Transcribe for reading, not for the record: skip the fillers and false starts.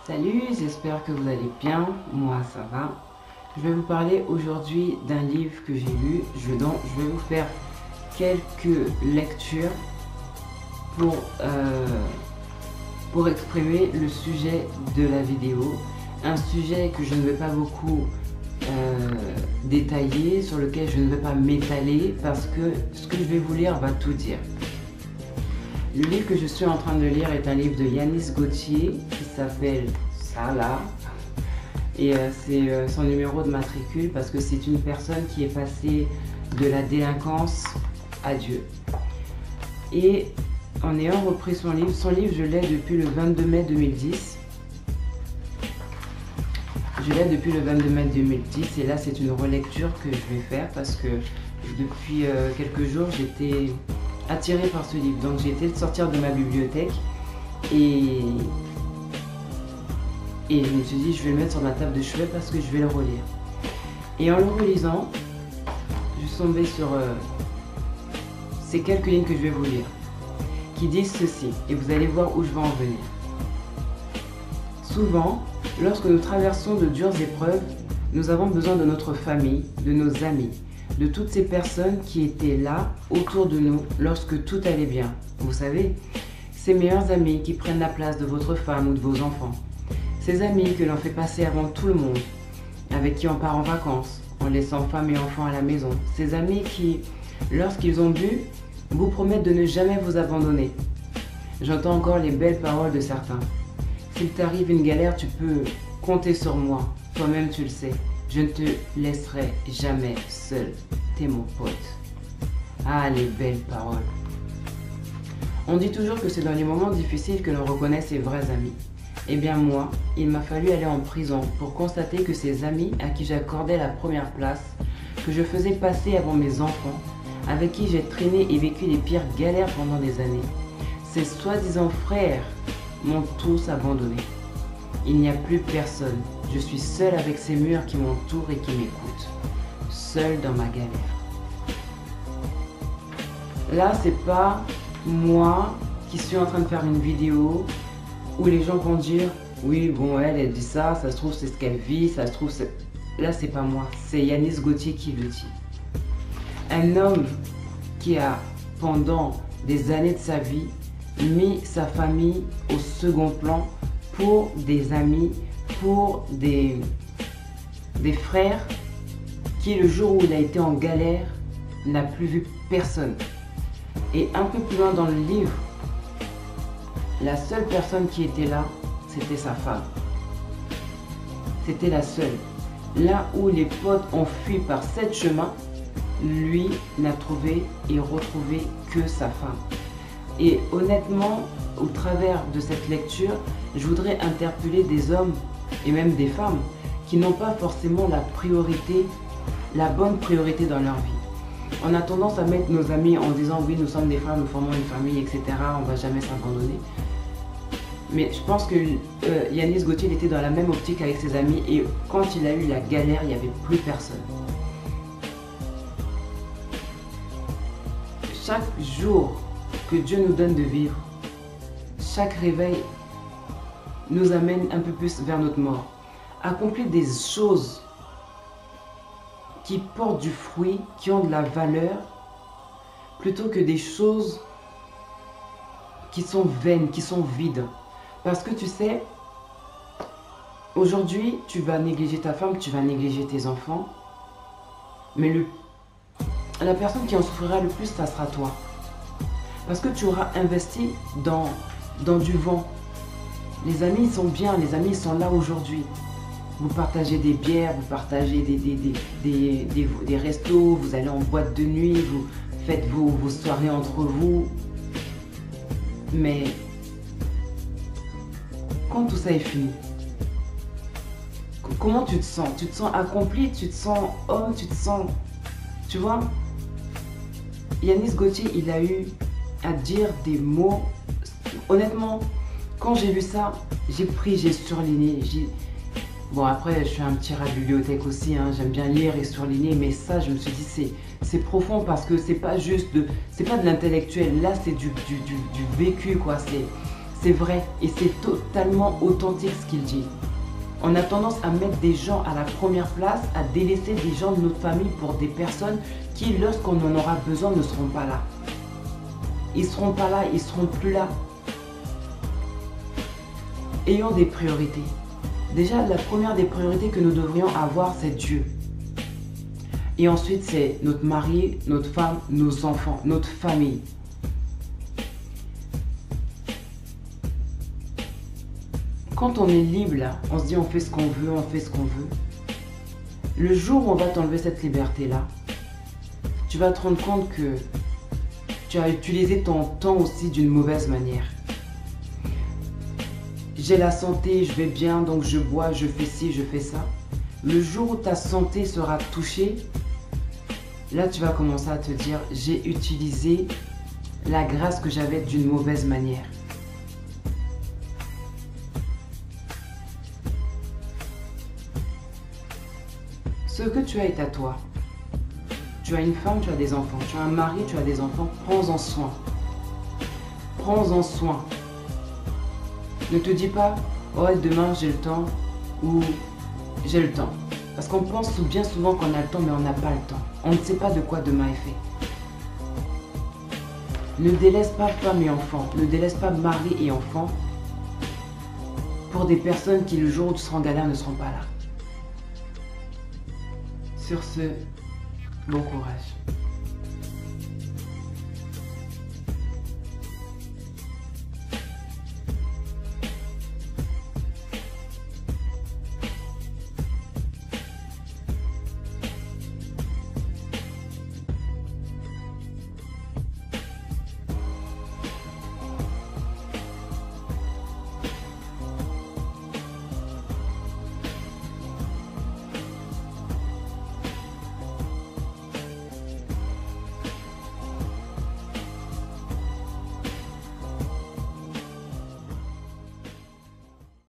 Salut, j'espère que vous allez bien, moi ça va. Je vais vous parler aujourd'hui d'un livre que j'ai lu. Je vais vous faire quelques lectures pour, euh, pour exprimer le sujet de la vidéo. Un sujet que je ne vais pas beaucoup détailler, sur lequel je ne vais pas m'étaler parce que ce que je vais vous lire va tout dire. Le livre que je suis en train de lire est un livre de Yanis Gauthier qui s'appelle ça là. Et c'est son numéro de matricule parce que c'est une personne qui est passée de la délinquance à Dieu. Et en ayant repris son livre je l'ai depuis le 22 mai 2010. Je l'ai depuis le 22 mai 2010 et là c'est une relecture que je vais faire parce que depuis quelques jours j'étais attirée par ce livre. Donc j'ai été le sortir de ma bibliothèque et je me suis dit je vais le mettre sur ma table de chevet parce que je vais le relire. Et en le relisant, je suis tombée sur ces quelques lignes que je vais vous lire qui disent ceci et vous allez voir où je vais en venir. Souvent, lorsque nous traversons de dures épreuves, nous avons besoin de notre famille, de nos amis, de toutes ces personnes qui étaient là autour de nous lorsque tout allait bien. Vous savez, ces meilleurs amis qui prennent la place de votre femme ou de vos enfants. Ces amis que l'on fait passer avant tout le monde, avec qui on part en vacances, en laissant femme et enfants à la maison. Ces amis qui, lorsqu'ils ont bu, vous promettent de ne jamais vous abandonner. J'entends encore les belles paroles de certains. S'il t'arrive une galère, tu peux compter sur moi. Toi-même, tu le sais. Je ne te laisserai jamais seul. T'es mon pote. Ah, les belles paroles. On dit toujours que c'est dans les moments difficiles que l'on reconnaît ses vrais amis. Eh bien moi, il m'a fallu aller en prison pour constater que ces amis à qui j'accordais la première place, que je faisais passer avant mes enfants, avec qui j'ai traîné et vécu les pires galères pendant des années, ces soi-disant frères m'ont tous abandonné. Il n'y a plus personne. Je suis seule avec ces murs qui m'entourent et qui m'écoutent. Seule dans ma galère. Là, c'est pas moi qui suis en train de faire une vidéo où les gens vont dire oui, bon, elle dit ça, ça se trouve c'est ce qu'elle vit, ça se trouve c'est... Là, c'est pas moi, c'est Yanis Gauthier qui le dit. Un homme qui a, pendant des années de sa vie, mis sa famille au second plan pour des amis, pour des frères qui, le jour où il a été en galère, n'a plus vu personne. Et un peu plus loin dans le livre, la seule personne qui était là, c'était sa femme. C'était la seule. Là où les potes ont fui par 7 chemins, lui n'a trouvé et retrouvé que sa femme. Et honnêtement, au travers de cette lecture, je voudrais interpeller des hommes et même des femmes qui n'ont pas forcément la priorité, la bonne priorité dans leur vie. On a tendance à mettre nos amis en disant oui, nous sommes des frères, nous formons une famille, etc. On ne va jamais s'abandonner. Mais je pense que Yanis Gauthier était dans la même optique avec ses amis et quand il a eu la galère, il n'y avait plus personne. Chaque jour que Dieu nous donne de vivre, chaque réveil nous amène un peu plus vers notre mort. Accomplir des choses qui portent du fruit, qui ont de la valeur, plutôt que des choses qui sont vaines, qui sont vides. Parce que tu sais, aujourd'hui, tu vas négliger ta femme, tu vas négliger tes enfants, mais la personne qui en souffrira le plus, ça sera toi. Parce que tu auras investi dans du vent. Les amis, ils sont bien, les amis, ils sont là aujourd'hui. Vous partagez des bières, vous partagez des restos, vous allez en boîte de nuit, vous faites vos soirées entre vous. Mais quand tout ça est fini, comment tu te sens? Tu te sens accompli, tu te sens homme, tu te sens... Tu vois? Yanis Gauthier, il a eu à dire des mots. Honnêtement, quand j'ai lu ça, j'ai surligné. Bon, après, je suis un petit rat de bibliothèque aussi, hein, j'aime bien lire et surligner, mais ça, je me suis dit, c'est profond parce que c'est pas juste c'est pas de l'intellectuel, là, c'est du vécu, quoi. C'est vrai et c'est totalement authentique ce qu'il dit. On a tendance à mettre des gens à la première place, à délaisser des gens de notre famille pour des personnes qui, lorsqu'on en aura besoin, ne seront pas là. Ils ne seront pas là, ils ne seront plus là. Ayons des priorités. Déjà, la première des priorités que nous devrions avoir, c'est Dieu. Et ensuite, c'est notre mari, notre femme, nos enfants, notre famille. Quand on est libre, là, on se dit on fait ce qu'on veut, on fait ce qu'on veut. Le jour où on va t'enlever cette liberté-là, tu vas te rendre compte que tu as utilisé ton temps aussi d'une mauvaise manière. J'ai la santé, je vais bien, donc je bois, je fais ci, je fais ça. Le jour où ta santé sera touchée, là tu vas commencer à te dire, j'ai utilisé la grâce que j'avais d'une mauvaise manière. Ce que tu as est à toi. Tu as une femme, tu as des enfants. Tu as un mari, tu as des enfants. Prends-en soin. Prends-en soin. Ne te dis pas, oh demain j'ai le temps ou j'ai le temps. Parce qu'on pense bien souvent qu'on a le temps, mais on n'a pas le temps. On ne sait pas de quoi demain est fait. Ne délaisse pas femme et enfant. Ne délaisse pas mari et enfant pour des personnes qui, le jour où tu seras en galère, ne seront pas là. Sur ce, bon courage.